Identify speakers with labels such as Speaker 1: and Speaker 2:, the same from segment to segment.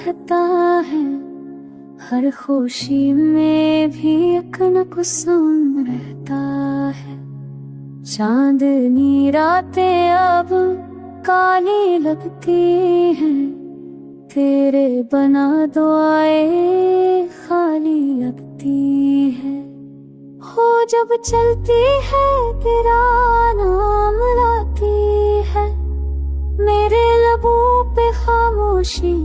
Speaker 1: रहता है, हर खुशी में भी एक न कुसुम रहता है। चांदनी रातें अब काली लगती हैं, तेरे बना दुआएं खाली लगती हैं। हो जब चलती है तेरा नाम लाती है, मेरे लबों पे खामोशी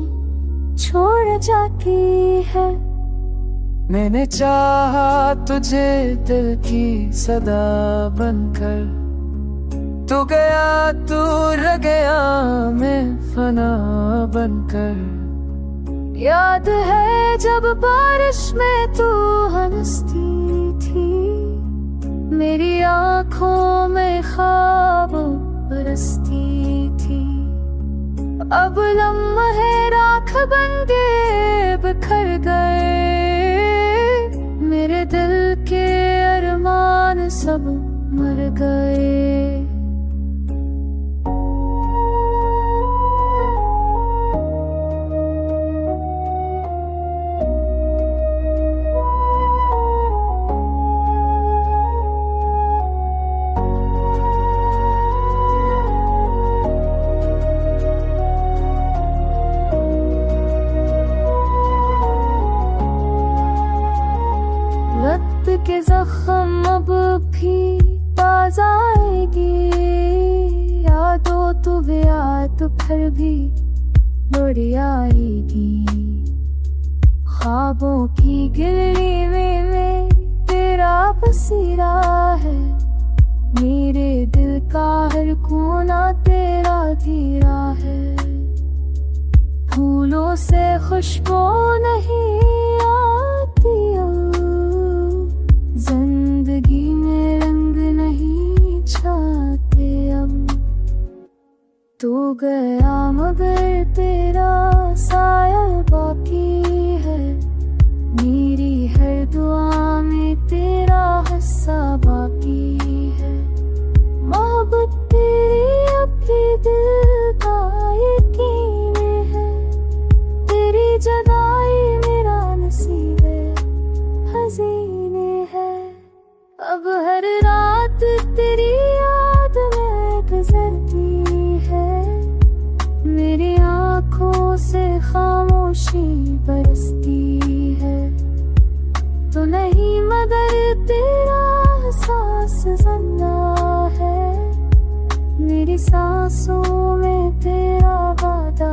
Speaker 1: छोड़ जाती है।
Speaker 2: मैंने चाहा तुझे दिल की सदा बनकर, तू गया तू रह गया मैं फना बनकर।
Speaker 1: याद है जब बारिश में तू हंसती थी, मेरी आँखों में ख्वाब बरसती थी। अब लम्हे राख बन के बिखर गए, मेरे दिल के अरमान सब मर गए। वक्त के जख्म अब भी ताज़ा आएगी, यादों तू भी याद फिर भी लौट आएगी। ख्वाबों की गिरनी में तेरा बसेरा है, मेरे दिल का हर कोना तेरा धीरा है। फूलों से खुशबू नहीं आती, जिंदगी में रंग नहीं छाते अब। तू गया मगर तेरा साया बाकी है, मेरी हर दुआ में तेरा हिस्सा बाकी है। मोहब्बत तेरी अब भी दिल का यकीन है, तेरी जुदाई मेरा नसीब हसीन है। अब हर रात तेरी याद में गुजरती है, मेरी आँखों से खामोशी बरसती है। तो नहीं मगर तेरा एहसास जिंदा है, मेरी सांसों में तेरा वादा